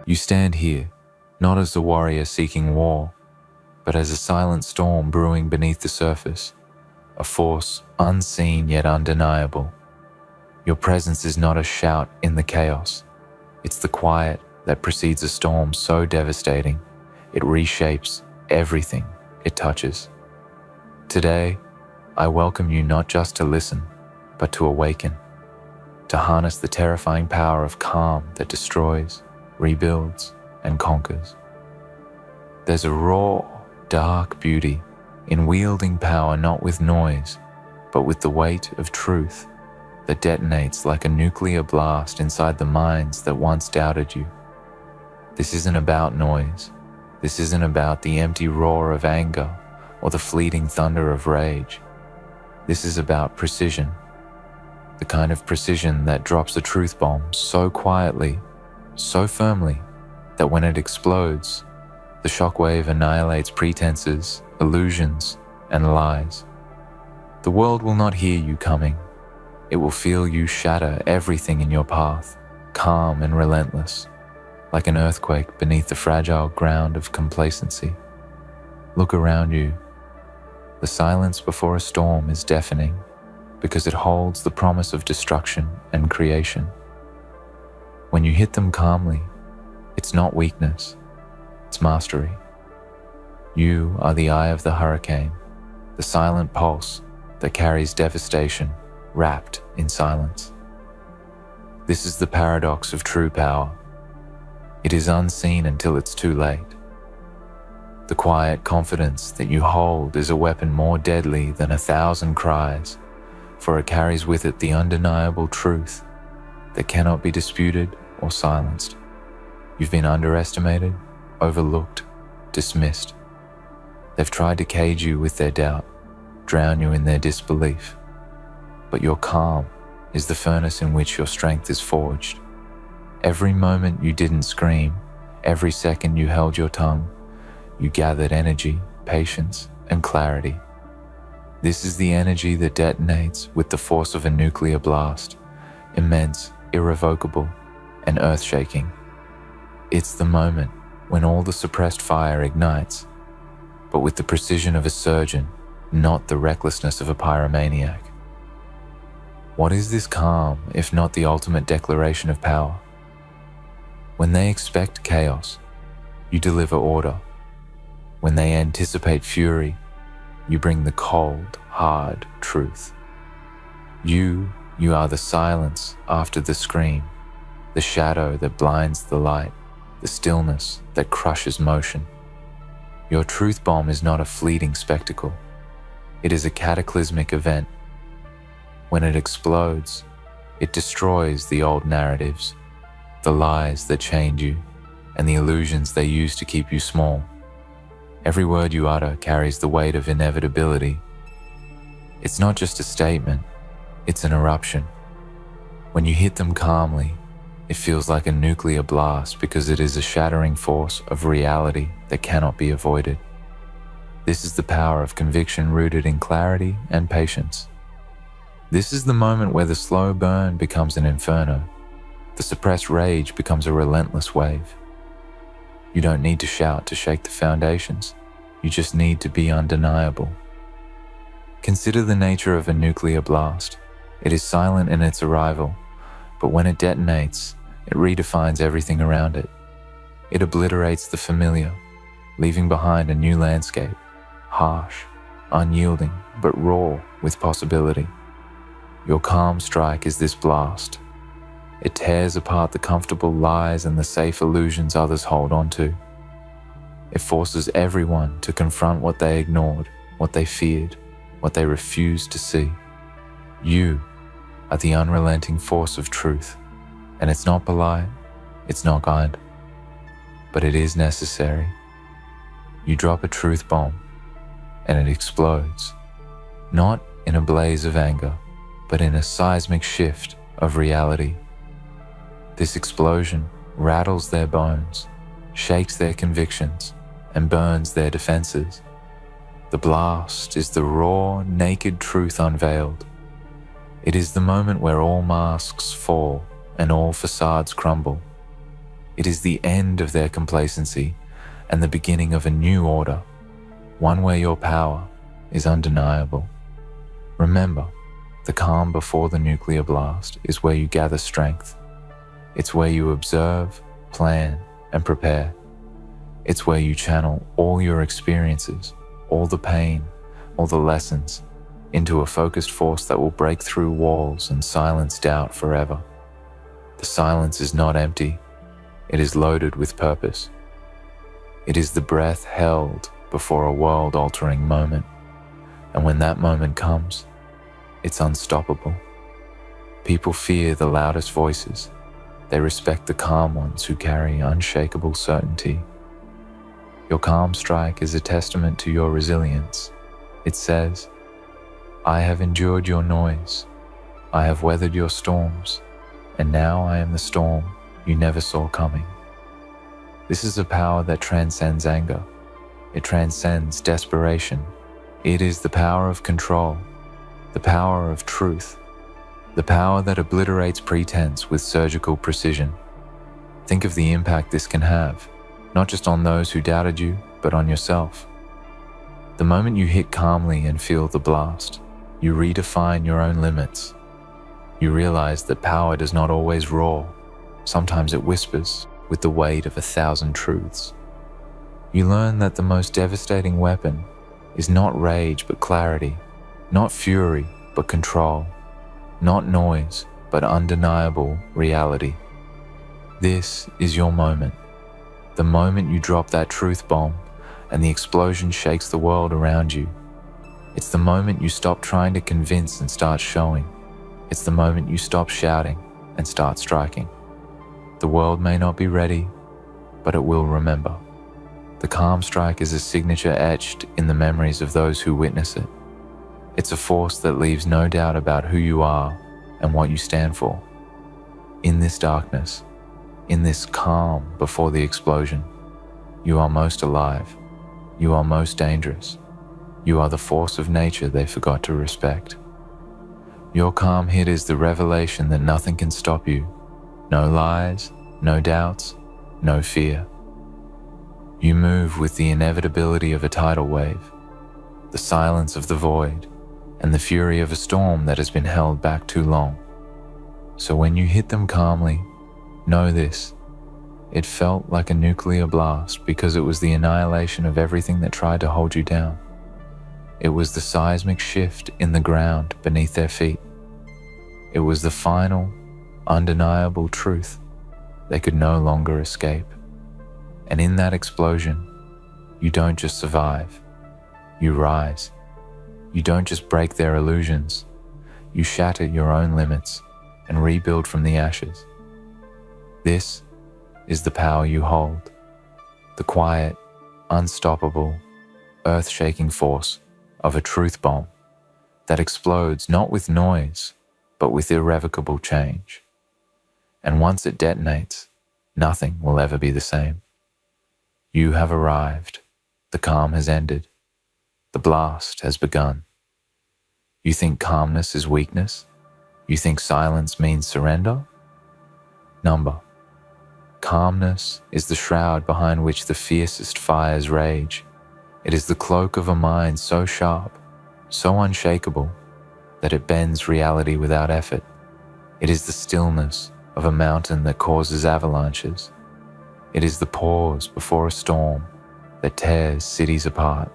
You stand here, not as a warrior seeking war, but as a silent storm brewing beneath the surface, a force unseen yet undeniable. Your presence is not a shout in the chaos. It's the quiet that precedes a storm so devastating, it reshapes everything it touches. Today, I welcome you not just to listen, but to awaken, to harness the terrifying power of calm that destroys, rebuilds, and conquers. There's a raw, dark beauty in wielding power not with noise, but with the weight of truth that detonates like a nuclear blast inside the minds that once doubted you. This isn't about noise. This isn't about the empty roar of anger or the fleeting thunder of rage. This is about precision, the kind of precision that drops a truth bomb so quietly, so firmly, that when it explodes, the shockwave annihilates pretenses, illusions, and lies. The world will not hear you coming. It will feel you shatter everything in your path, calm and relentless, like an earthquake beneath the fragile ground of complacency. Look around you. The silence before a storm is deafening because it holds the promise of destruction and creation. When you hit them calmly, it's not weakness, it's mastery. You are the eye of the hurricane, the silent pulse that carries devastation wrapped in silence. This is the paradox of true power. It is unseen until it's too late. The quiet confidence that you hold is a weapon more deadly than 1,000 cries, for it carries with it the undeniable truth that cannot be disputed or silenced. You've been underestimated, overlooked, dismissed. They've tried to cage you with their doubt, drown you in their disbelief. But your calm is the furnace in which your strength is forged. Every moment you didn't scream, every second you held your tongue, you gathered energy, patience, and clarity. This is the energy that detonates with the force of a nuclear blast, immense, irrevocable, and earth-shaking. It's the moment when all the suppressed fire ignites, but with the precision of a surgeon, not the recklessness of a pyromaniac. What is this calm if not the ultimate declaration of power? When they expect chaos, you deliver order. When they anticipate fury, you bring the cold, hard truth. You are the silence after the scream, the shadow that blinds the light, the stillness that crushes motion. Your truth bomb is not a fleeting spectacle. It is a cataclysmic event. When it explodes, it destroys the old narratives, the lies that chained you, and the illusions they used to keep you small. Every word you utter carries the weight of inevitability. It's not just a statement, it's an eruption. When you hit them calmly, it feels like a nuclear blast because it is a shattering force of reality that cannot be avoided. This is the power of conviction rooted in clarity and patience. This is the moment where the slow burn becomes an inferno. The suppressed rage becomes a relentless wave. You don't need to shout to shake the foundations. You just need to be undeniable. Consider the nature of a nuclear blast. It is silent in its arrival, but when it detonates, it redefines everything around it. It obliterates the familiar, leaving behind a new landscape, harsh, unyielding, but raw with possibility. Your calm strike is this blast. It tears apart the comfortable lies and the safe illusions others hold onto. It forces everyone to confront what they ignored, what they feared, what they refused to see. You are the unrelenting force of truth, and it's not polite, it's not kind, but it is necessary. You drop a truth bomb, and it explodes, not in a blaze of anger, but in a seismic shift of reality. This explosion rattles their bones, shakes their convictions, and burns their defenses. The blast is the raw, naked truth unveiled. It is the moment where all masks fall and all facades crumble. It is the end of their complacency and the beginning of a new order, one where your power is undeniable. Remember, the calm before the nuclear blast is where you gather strength. It's where you observe, plan, and prepare. It's where you channel all your experiences, all the pain, all the lessons, into a focused force that will break through walls and silence doubt forever. The silence is not empty. It is loaded with purpose. It is the breath held before a world-altering moment. And when that moment comes, it's unstoppable. People fear the loudest voices. They respect the calm ones who carry unshakable certainty. Your calm strike is a testament to your resilience. It says, "I have endured your noise. I have weathered your storms, and now I am the storm you never saw coming." This is a power that transcends anger. It transcends desperation. It is the power of control, the power of truth, the power that obliterates pretense with surgical precision. Think of the impact this can have, not just on those who doubted you, but on yourself. The moment you hit calmly and feel the blast, you redefine your own limits. You realize that power does not always roar. Sometimes it whispers with the weight of 1,000 truths. You learn that the most devastating weapon is not rage but clarity, not fury but control, not noise but undeniable reality. This is your moment. The moment you drop that truth bomb and the explosion shakes the world around you. It's the moment you stop trying to convince and start showing. It's the moment you stop shouting and start striking. The world may not be ready, but it will remember. The calm strike is a signature etched in the memories of those who witness it. It's a force that leaves no doubt about who you are and what you stand for. In this darkness, in this calm before the explosion, you are most alive. You are most dangerous. You are the force of nature they forgot to respect. Your calm hit is the revelation that nothing can stop you. No lies, no doubts, no fear. You move with the inevitability of a tidal wave, the silence of the void, and the fury of a storm that has been held back too long. So when you hit them calmly, know this: it felt like a nuclear blast because it was the annihilation of everything that tried to hold you down. It was the seismic shift in the ground beneath their feet. It was the final, undeniable truth they could no longer escape. And in that explosion, you don't just survive, you rise. You don't just break their illusions, you shatter your own limits and rebuild from the ashes. This is the power you hold, the quiet, unstoppable, earth-shaking force of a truth bomb that explodes not with noise, but with irrevocable change. And once it detonates, nothing will ever be the same. You have arrived. The calm has ended. The blast has begun. You think calmness is weakness? You think silence means surrender? Number. Calmness is the shroud behind which the fiercest fires rage. It is the cloak of a mind so sharp, so unshakable, that it bends reality without effort. It is the stillness of a mountain that causes avalanches. It is the pause before a storm that tears cities apart.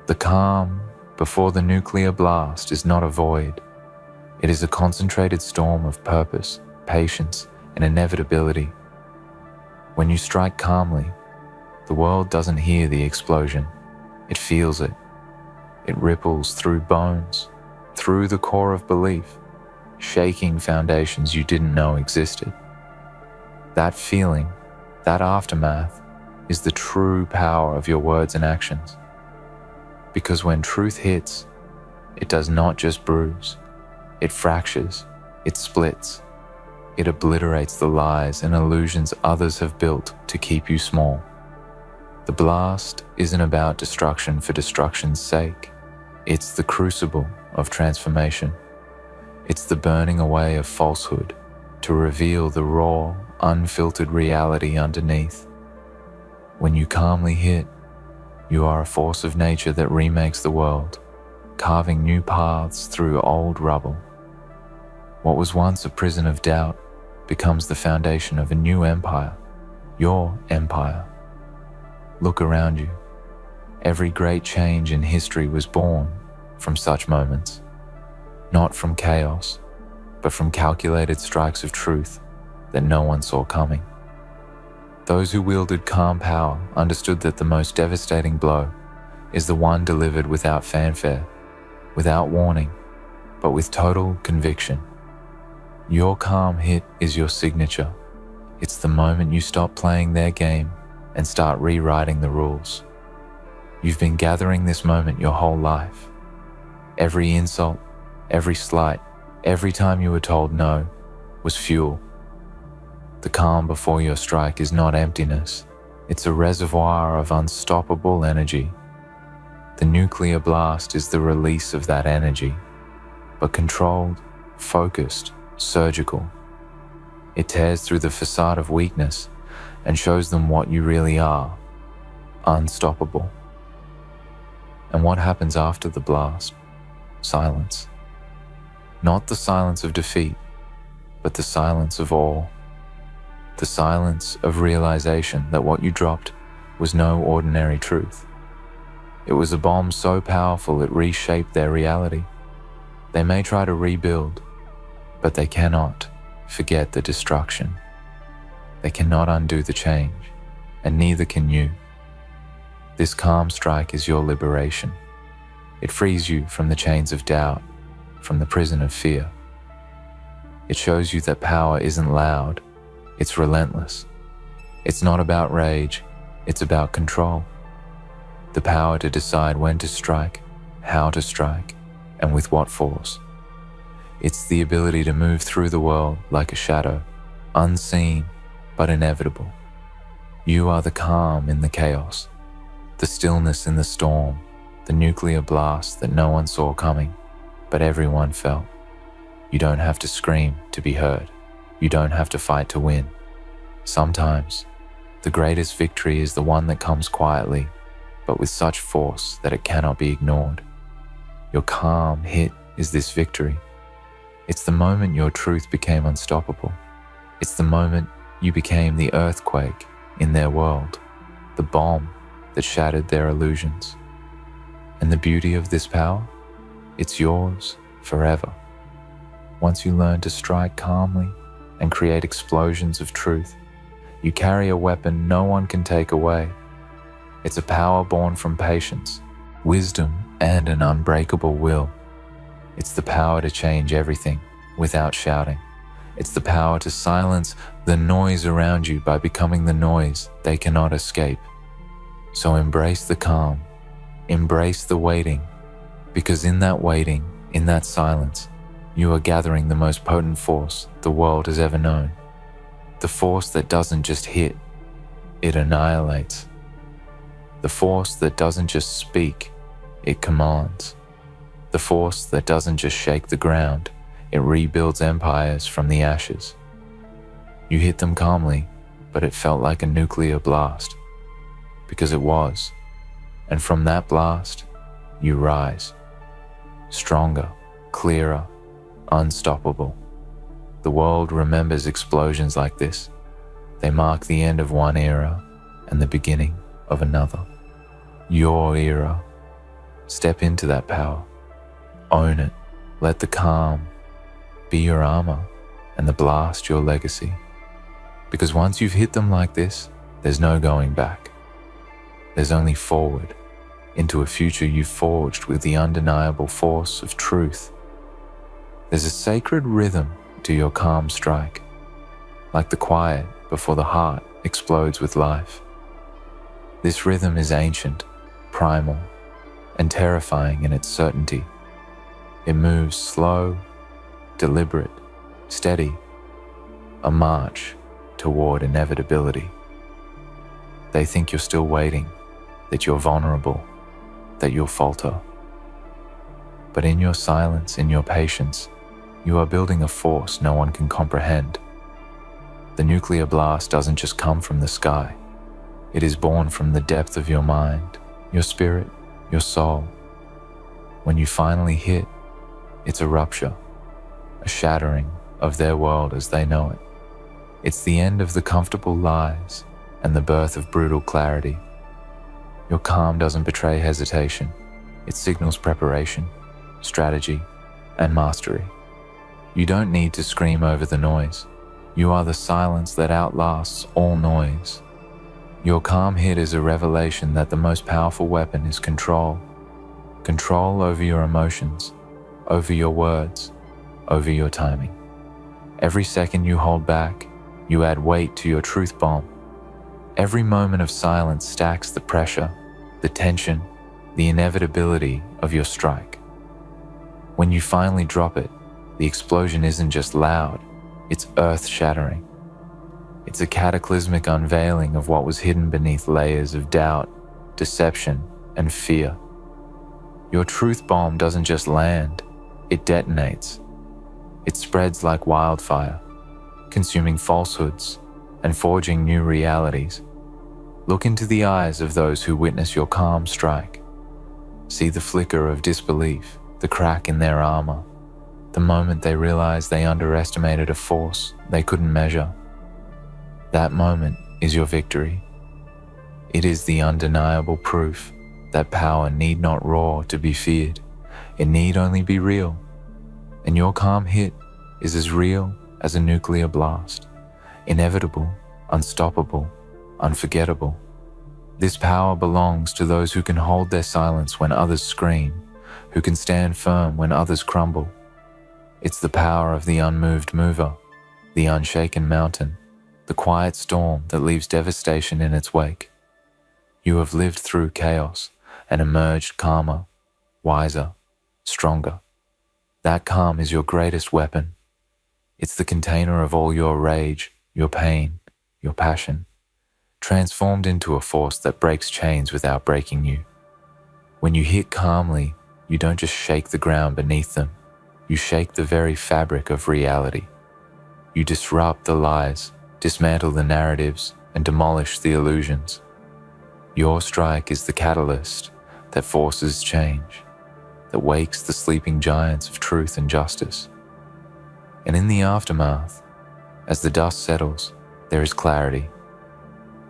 The calm before the nuclear blast is not a void. It is a concentrated storm of purpose, patience, and inevitability. When you strike calmly, the world doesn't hear the explosion. It feels it. It ripples through bones, through the core of belief, shaking foundations you didn't know existed. That feeling, that aftermath, is the true power of your words and actions. Because when truth hits, it does not just bruise. It fractures, it splits, it obliterates the lies and illusions others have built to keep you small. The blast isn't about destruction for destruction's sake. It's the crucible of transformation. It's the burning away of falsehood, to reveal the raw, unfiltered reality underneath. When you calmly hit, you are a force of nature that remakes the world, carving new paths through old rubble. What was once a prison of doubt becomes the foundation of a new empire, your empire. Look around you. Every great change in history was born from such moments, not from chaos, but from calculated strikes of truth that no one saw coming. Those who wielded calm power understood that the most devastating blow is the one delivered without fanfare, without warning, but with total conviction. Your calm hit is your signature. It's the moment you stop playing their game and start rewriting the rules. You've been gathering this moment your whole life. Every insult, every slight, every time you were told no was fuel. The calm before your strike is not emptiness. It's a reservoir of unstoppable energy. The nuclear blast is the release of that energy, but controlled, focused, surgical. It tears through the facade of weakness and shows them what you really are, unstoppable. And what happens after the blast? Silence. Not the silence of defeat, but the silence of awe. The silence of realization that what you dropped was no ordinary truth. It was a bomb so powerful it reshaped their reality. They may try to rebuild, but they cannot forget the destruction. They cannot undo the change, and neither can you. This calm strike is your liberation. It frees you from the chains of doubt, from the prison of fear. It shows you that power isn't loud, it's relentless. It's not about rage, it's about control. The power to decide when to strike, how to strike, and with what force. It's the ability to move through the world like a shadow, unseen but inevitable. You are the calm in the chaos, the stillness in the storm, the nuclear blast that no one saw coming, but everyone felt. You don't have to scream to be heard. You don't have to fight to win. Sometimes, the greatest victory is the one that comes quietly, but with such force that it cannot be ignored. Your calm hit is this victory. It's the moment your truth became unstoppable. It's the moment you became the earthquake in their world, the bomb that shattered their illusions. And the beauty of this power? It's yours forever. Once you learn to strike calmly and create explosions of truth, you carry a weapon no one can take away. It's a power born from patience, wisdom, and an unbreakable will. It's the power to change everything without shouting. It's the power to silence the noise around you by becoming the noise they cannot escape. So embrace the calm, embrace the waiting, because in that waiting, in that silence, you are gathering the most potent force the world has ever known. The force that doesn't just hit, it annihilates. The force that doesn't just speak, it commands. The force that doesn't just shake the ground, it rebuilds empires from the ashes. You hit them calmly, but it felt like a nuclear blast. Because it was. And from that blast, you rise. Stronger, clearer, unstoppable. The world remembers explosions like this. They mark the end of one era and the beginning of another. Your era. Step into that power. Own it. Let the calm be your armor and the blast your legacy. Because once you've hit them like this, there's no going back. There's only forward into a future you've forged with the undeniable force of truth. There's a sacred rhythm to your calm strike, like the quiet before the heart explodes with life. This rhythm is ancient, primal, and terrifying in its certainty. It moves slow, deliberate, steady, a march toward inevitability. They think you're still waiting, that you're vulnerable, that you'll falter. But in your silence, in your patience, you are building a force no one can comprehend, The nuclear blast doesn't just come from the sky. It is born from the depth of your mind, your spirit, your soul. When you finally hit, it's a rupture, a shattering of their world as they know it. It's the end of the comfortable lies and the birth of brutal clarity. Your calm doesn't betray hesitation. It signals preparation, strategy, and mastery. You don't need to scream over the noise. You are the silence that outlasts all noise. Your calm hit is a revelation that the most powerful weapon is control. Control over your emotions, over your words, over your timing. Every second you hold back, you add weight to your truth bomb. Every moment of silence stacks the pressure, the tension, the inevitability of your strike. When you finally drop it, the explosion isn't just loud, it's earth-shattering. It's a cataclysmic unveiling of what was hidden beneath layers of doubt, deception, and fear. Your truth bomb doesn't just land, it detonates. It spreads like wildfire, consuming falsehoods and forging new realities. Look into the eyes of those who witness your calm strike. See the flicker of disbelief, the crack in their armor, the moment they realize they underestimated a force they couldn't measure. That moment is your victory. It is the undeniable proof that power need not roar to be feared. It need only be real. And your calm hit is as real as a nuclear blast. Inevitable, unstoppable, unforgettable. This power belongs to those who can hold their silence when others scream, who can stand firm when others crumble. It's the power of the unmoved mover, the unshaken mountain, the quiet storm that leaves devastation in its wake. You have lived through chaos and emerged calmer, wiser, stronger. That calm is your greatest weapon. It's the container of all your rage, your pain, your passion, transformed into a force that breaks chains without breaking you. When you hit calmly, you don't just shake the ground beneath them, you shake the very fabric of reality. You disrupt the lies, dismantle the narratives, and demolish the illusions. Your strike is the catalyst that forces change, that wakes the sleeping giants of truth and justice. And in the aftermath, as the dust settles, there is clarity,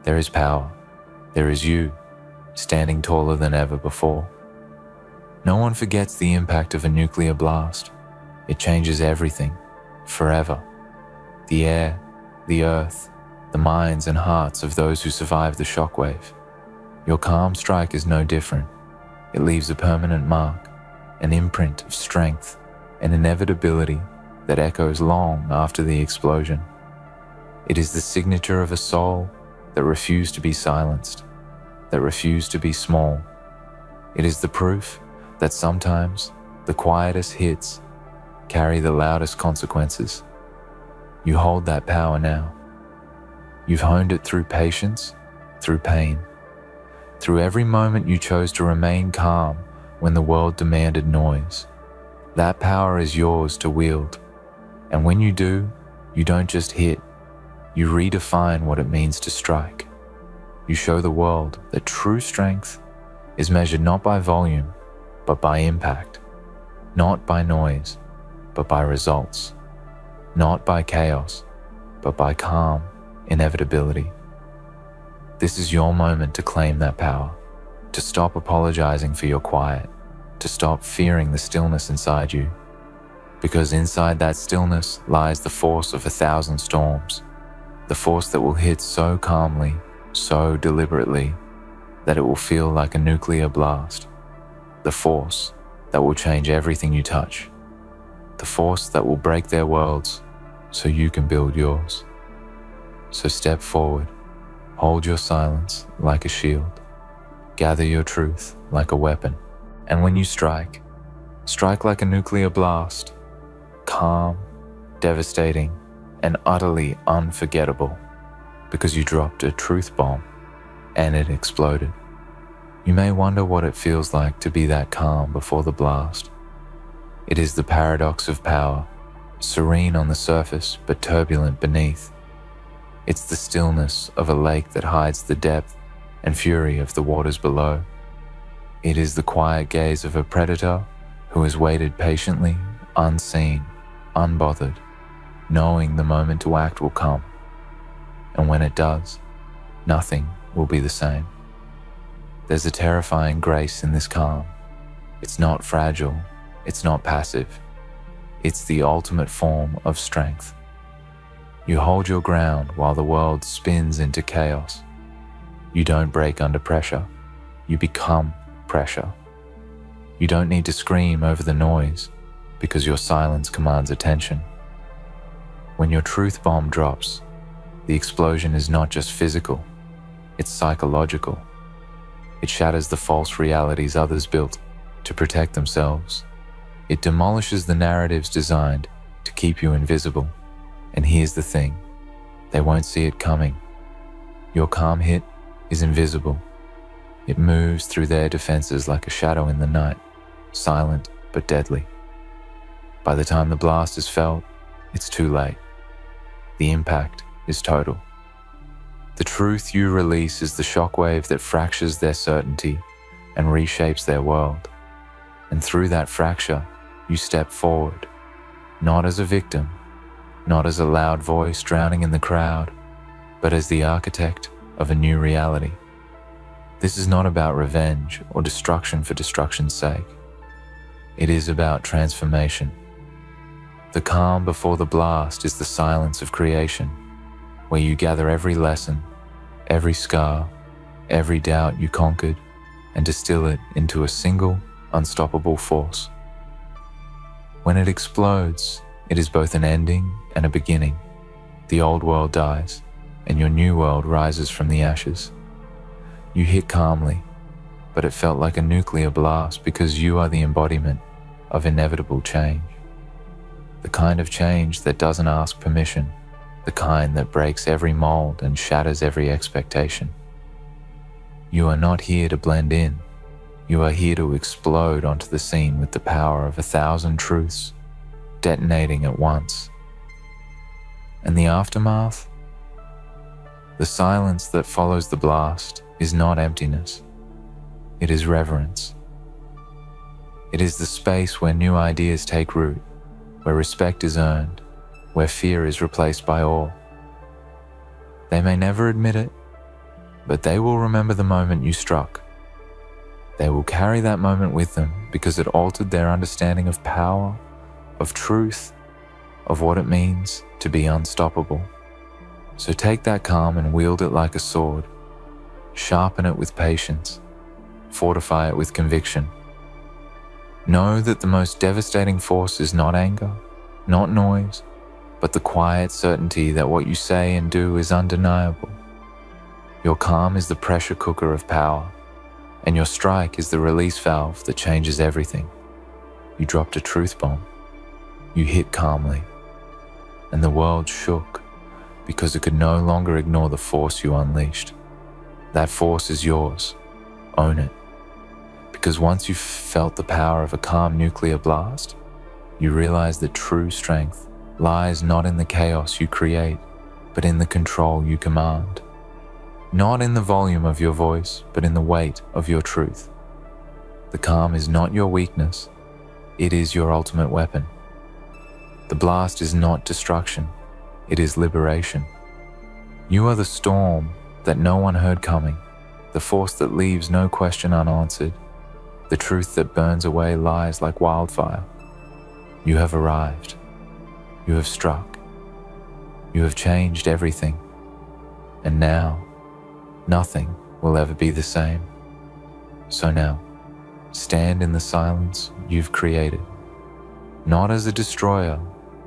there is power, there is you, standing taller than ever before. No one forgets the impact of a nuclear blast. It changes everything, forever. The air, the earth, the minds and hearts of those who survive the shockwave. Your calm strike is no different. It leaves a permanent mark, an imprint of strength and inevitability that echoes long after the explosion. It is the signature of a soul that refused to be silenced, that refused to be small. It is the proof that sometimes the quietest hits carry the loudest consequences. You hold that power now. You've honed it through patience, through pain, through every moment you chose to remain calm when the world demanded noise. That power is yours to wield. And when you do, you don't just hit, you redefine what it means to strike. You show the world that true strength is measured not by volume, but by impact, not by noise, but by results, not by chaos, but by calm inevitability. This is your moment to claim that power, to stop apologizing for your quiet, to stop fearing the stillness inside you. Because inside that stillness lies the force of 1,000 storms, the force that will hit so calmly, so deliberately, that it will feel like a nuclear blast, the force that will change everything you touch, the force that will break their worlds so you can build yours. So step forward, hold your silence like a shield, gather your truth like a weapon, and when you strike, strike like a nuclear blast, calm, devastating, and utterly unforgettable, because you dropped a truth bomb and it exploded. You may wonder what it feels like to be that calm before the blast. It is the paradox of power, serene on the surface but turbulent beneath. It's the stillness of a lake that hides the depth and fury of the waters below. It is the quiet gaze of a predator who has waited patiently, unseen, unbothered, knowing the moment to act will come. And when it does, nothing will be the same. There's a terrifying grace in this calm. It's not fragile, it's not passive. It's the ultimate form of strength. You hold your ground while the world spins into chaos. You don't break under pressure, you become pressure. You don't need to scream over the noise because your silence commands attention. When your truth bomb drops, the explosion is not just physical, it's psychological. It shatters the false realities others built to protect themselves. It demolishes the narratives designed to keep you invisible. And here's the thing, they won't see it coming. Your calm hit is invisible. It moves through their defenses like a shadow in the night, silent but deadly. By the time the blast is felt, it's too late. The impact is total. The truth you release is the shockwave that fractures their certainty and reshapes their world. And through that fracture, you step forward, not as a victim, not as a loud voice drowning in the crowd, but as the architect of a new reality. This is not about revenge or destruction for destruction's sake. It is about transformation. The calm before the blast is the silence of creation, where you gather every lesson, every scar, every doubt you conquered, and distill it into a single, unstoppable force. When it explodes, it is both an ending and a beginning. The old world dies, and your new world rises from the ashes. You hit calmly, but it felt like a nuclear blast because you are the embodiment of inevitable change. The kind of change that doesn't ask permission, the kind that breaks every mold and shatters every expectation. You are not here to blend in. You are here to explode onto the scene with the power of 1,000 truths, detonating at once. And the aftermath? The silence that follows the blast is not emptiness. It is reverence. It is the space where new ideas take root, where respect is earned, where fear is replaced by awe. They may never admit it, but they will remember the moment you struck. They will carry that moment with them because it altered their understanding of power, of truth, of what it means to be unstoppable. So take that calm and wield it like a sword. Sharpen it with patience. Fortify it with conviction. Know that the most devastating force is not anger, not noise, but the quiet certainty that what you say and do is undeniable. Your calm is the pressure cooker of power, and your strike is the release valve that changes everything. You dropped a truth bomb. You hit calmly, and the world shook because it could no longer ignore the force you unleashed. That force is yours. Own it. Because once you've felt the power of a calm nuclear blast, you realize that true strength lies not in the chaos you create, but in the control you command. Not in the volume of your voice, but in the weight of your truth. The calm is not your weakness, it is your ultimate weapon. The blast is not destruction, it is liberation. You are the storm that no one heard coming, the force that leaves no question unanswered, the truth that burns away lies like wildfire. You have arrived. You have struck. You have changed everything. And now, nothing will ever be the same. So now, stand in the silence you've created, not as a destroyer,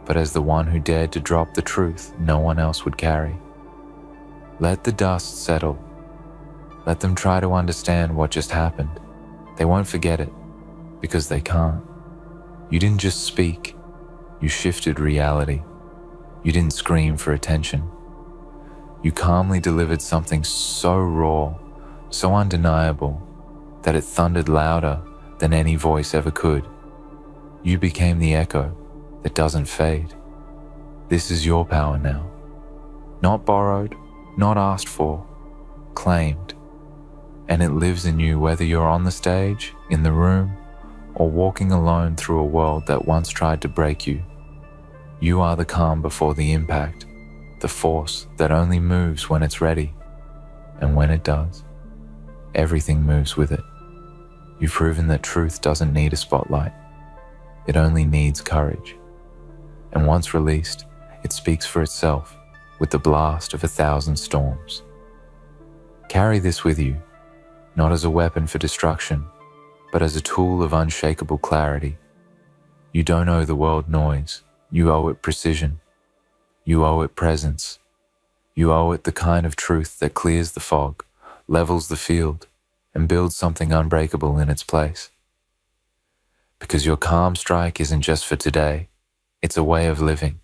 but as the one who dared to drop the truth no one else would carry. Let the dust settle. Let them try to understand what just happened. They won't forget it, because they can't. You didn't just speak, you shifted reality. You didn't scream for attention. You calmly delivered something so raw, so undeniable, that it thundered louder than any voice ever could. You became the echo that doesn't fade. This is your power now. Not borrowed, not asked for, claimed. And it lives in you whether you're on the stage, in the room, or walking alone through a world that once tried to break you. You are the calm before the impact, the force that only moves when it's ready. And when it does, everything moves with it. You've proven that truth doesn't need a spotlight. It only needs courage. And once released, it speaks for itself with the blast of 1,000 storms. Carry this with you, not as a weapon for destruction, but as a tool of unshakable clarity. You don't owe the world noise. You owe it precision. You owe it presence. You owe it the kind of truth that clears the fog, levels the field, and builds something unbreakable in its place. Because your calm strike isn't just for today, it's a way of living.